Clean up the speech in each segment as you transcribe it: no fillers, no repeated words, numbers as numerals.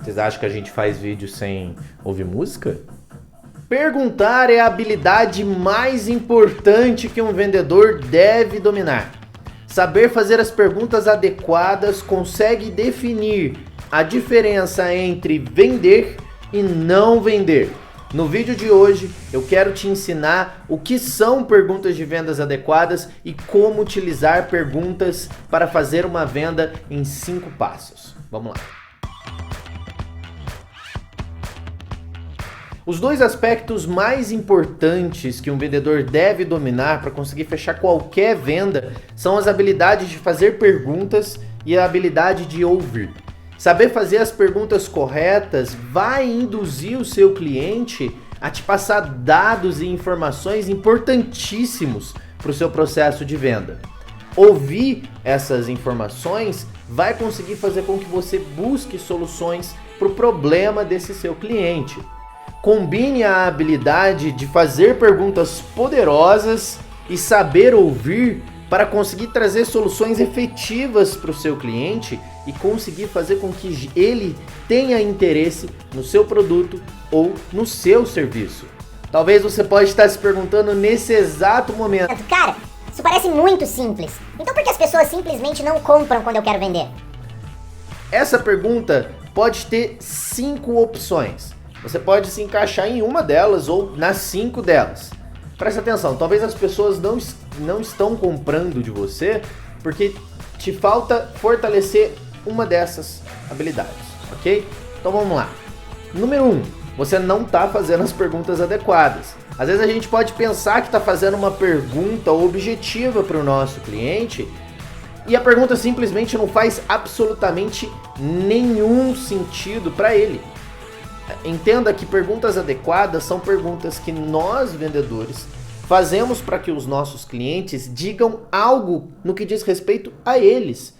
Vocês acham que a gente faz vídeo sem ouvir música? Perguntar é a habilidade mais importante que um vendedor deve dominar. Saber fazer as perguntas adequadas consegue definir a diferença entre vender e não vender. No vídeo de hoje, eu quero te ensinar o que são perguntas de vendas adequadas e como utilizar perguntas para fazer uma venda em 5 passos. Vamos lá. Os 2 aspectos mais importantes que um vendedor deve dominar para conseguir fechar qualquer venda são as habilidades de fazer perguntas e a habilidade de ouvir. Saber fazer as perguntas corretas vai induzir o seu cliente a te passar dados e informações importantíssimos para o seu processo de venda. Ouvir essas informações vai conseguir fazer com que você busque soluções para o problema desse seu cliente. Combine a habilidade de fazer perguntas poderosas e saber ouvir para conseguir trazer soluções efetivas para o seu cliente e conseguir fazer com que ele tenha interesse no seu produto ou no seu serviço. Talvez você pode estar se perguntando nesse exato momento: cara, isso parece muito simples. Então por que as pessoas simplesmente não compram quando eu quero vender? Essa pergunta pode ter 5 opções. Você pode se encaixar em uma delas ou nas 5 delas. Presta atenção, talvez as pessoas não estão comprando de você porque te falta fortalecer uma dessas habilidades, ok? Então vamos lá. Número 1, você não está fazendo as perguntas adequadas. Às vezes a gente pode pensar que está fazendo uma pergunta objetiva para o nosso cliente e a pergunta simplesmente não faz absolutamente nenhum sentido para ele. Entenda que perguntas adequadas são perguntas que nós, vendedores, fazemos para que os nossos clientes digam algo no que diz respeito a eles.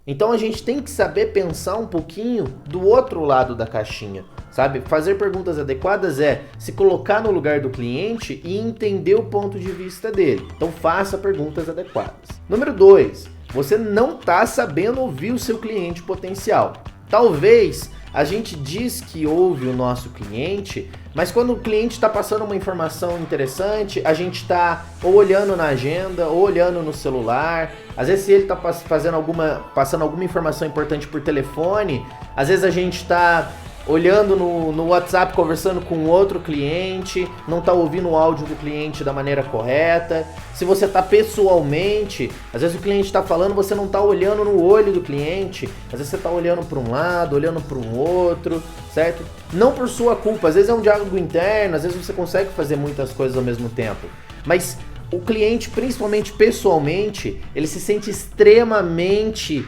Então a gente tem que saber pensar um pouquinho do outro lado da caixinha, sabe? Fazer perguntas adequadas é se colocar no lugar do cliente e entender o ponto de vista dele. Então faça perguntas adequadas. Número 2, você não está sabendo ouvir o seu cliente potencial. Talvez a gente diz que ouve o nosso cliente, mas quando o cliente está passando uma informação interessante, a gente está ou olhando na agenda, ou olhando no celular. Às vezes se ele está passando alguma informação importante por telefone, às vezes a gente está olhando no WhatsApp, conversando com outro cliente, não está ouvindo o áudio do cliente da maneira correta. Se você está pessoalmente, às vezes o cliente está falando, você não está olhando no olho do cliente, às vezes você está olhando para um lado, olhando para um outro, certo? Não por sua culpa, às vezes é um diálogo interno, às vezes você consegue fazer muitas coisas ao mesmo tempo, mas o cliente, principalmente pessoalmente, ele se sente extremamente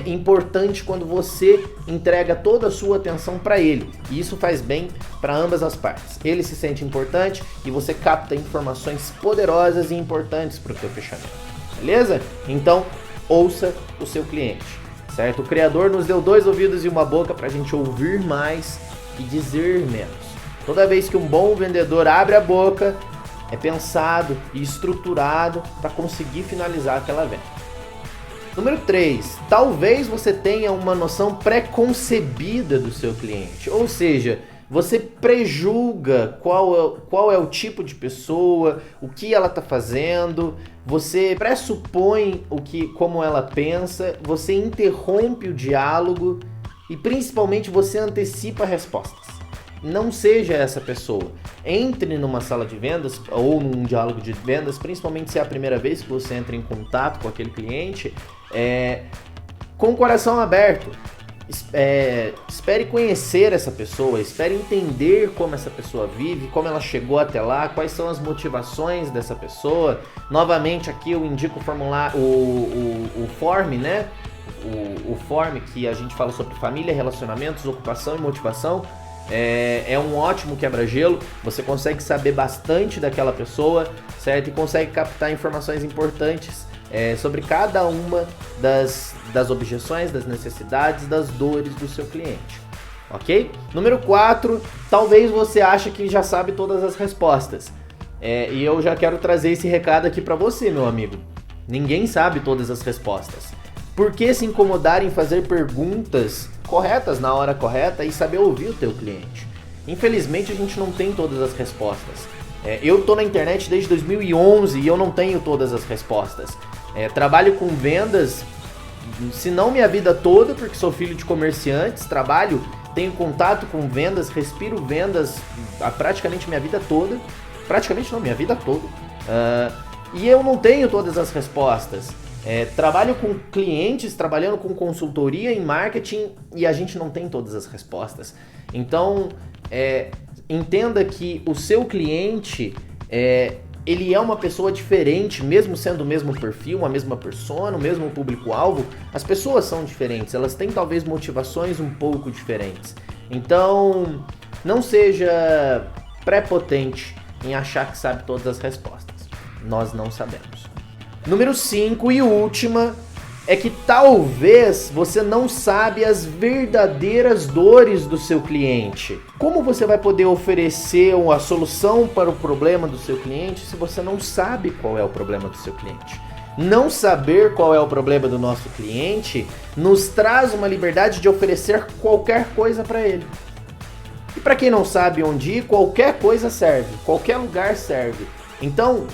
importante quando você entrega toda a sua atenção para ele, e isso faz bem para ambas as partes. Ele se sente importante e você capta informações poderosas e importantes para o seu fechamento, beleza? Então ouça o seu cliente, certo? O Criador nos deu 2 ouvidos e uma boca para a gente ouvir mais e dizer menos. Toda vez que um bom vendedor abre a boca, é pensado e estruturado para conseguir finalizar aquela venda. Número 3, talvez você tenha uma noção pré-concebida do seu cliente, ou seja, você prejulga qual é o tipo de pessoa, o que ela está fazendo, você pressupõe como ela pensa, você interrompe o diálogo e principalmente você antecipa respostas. Não seja essa pessoa. Entre numa sala de vendas ou num diálogo de vendas, principalmente se é a primeira vez que você entra em contato com aquele cliente, com o coração aberto. Espere conhecer essa pessoa, espere entender como essa pessoa vive, como ela chegou até lá, quais são as motivações dessa pessoa. Novamente aqui eu indico o formulário, o form, né? O form que a gente fala sobre família, relacionamentos, ocupação e motivação. É um ótimo quebra-gelo, você consegue saber bastante daquela pessoa, certo? E consegue captar informações importantes sobre cada uma das objeções, das necessidades, das dores do seu cliente, ok? Número 4, talvez você ache que já sabe todas as respostas, e eu já quero trazer esse recado aqui para você, meu amigo. Ninguém sabe todas as respostas. Por que se incomodar em fazer perguntas corretas na hora correta e saber ouvir o teu cliente? Infelizmente a gente não tem todas as respostas. Eu tô na internet desde 2011 e eu não tenho todas as respostas. Trabalho com vendas, se não minha vida toda, porque sou filho de comerciantes, tenho contato com vendas, respiro vendas praticamente minha vida toda. Praticamente não, minha vida toda. E eu não tenho todas as respostas. Trabalho com clientes, trabalhando com consultoria em marketing e a gente não tem todas as respostas. Então, entenda que o seu cliente, ele é uma pessoa diferente, mesmo sendo o mesmo perfil, a mesma persona, o mesmo público-alvo. As pessoas são diferentes, elas têm talvez motivações um pouco diferentes. Então, não seja prepotente em achar que sabe todas as respostas. Nós não sabemos. Número 5 e última é que talvez você não sabe as verdadeiras dores do seu cliente. Como você vai poder oferecer a solução para o problema do seu cliente se você não sabe qual é o problema do seu cliente? Não saber qual é o problema do nosso cliente nos traz uma liberdade de oferecer qualquer coisa para ele. E para quem não sabe onde ir, qualquer coisa serve, qualquer lugar serve. Então,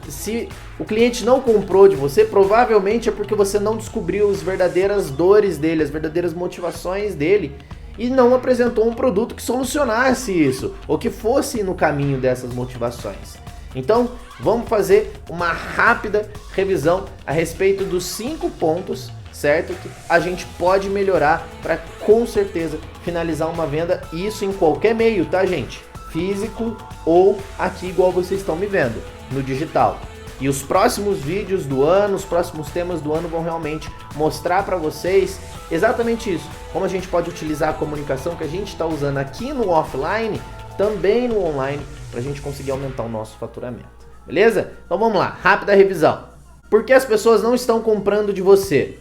se o cliente não comprou de você, provavelmente é porque você não descobriu as verdadeiras dores dele, as verdadeiras motivações dele e não apresentou um produto que solucionasse isso ou que fosse no caminho dessas motivações. Então, vamos fazer uma rápida revisão a respeito dos 5 pontos, certo? Que a gente pode melhorar para, com certeza, finalizar uma venda, e isso em qualquer meio, tá, gente? Físico ou aqui igual vocês estão me vendo, no digital. E os próximos vídeos do ano, os próximos temas do ano vão realmente mostrar para vocês exatamente isso. Como a gente pode utilizar a comunicação que a gente está usando aqui no offline, também no online, para a gente conseguir aumentar o nosso faturamento. Beleza? Então vamos lá, rápida revisão. Por que as pessoas não estão comprando de você?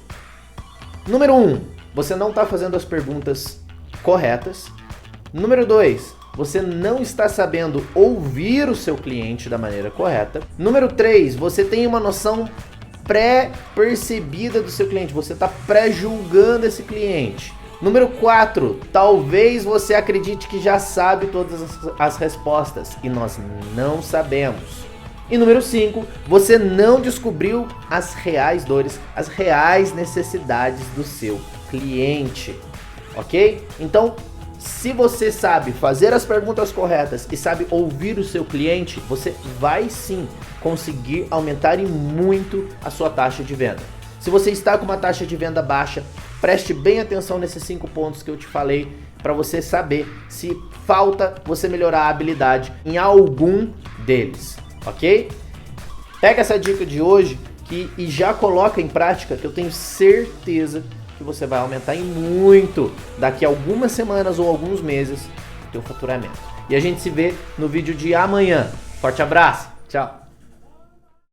Número 1, você não está fazendo as perguntas corretas. Número 2, você não está sabendo ouvir o seu cliente da maneira correta. Número 3, você tem uma noção pré-percebida do seu cliente. Você está pré-julgando esse cliente. Número 4, talvez você acredite que já sabe todas as respostas e nós não sabemos. E número 5, você não descobriu as reais dores, as reais necessidades do seu cliente. Ok? Então, se você sabe fazer as perguntas corretas e sabe ouvir o seu cliente, você vai sim conseguir aumentar em muito a sua taxa de venda. Se você está com uma taxa de venda baixa, preste bem atenção nesses 5 pontos que eu te falei para você saber se falta você melhorar a habilidade em algum deles, ok? Pega essa dica de hoje e já coloca em prática, que eu tenho certeza que você vai aumentar em muito daqui a algumas semanas ou alguns meses o teu faturamento. E a gente se vê no vídeo de amanhã. Forte abraço, tchau!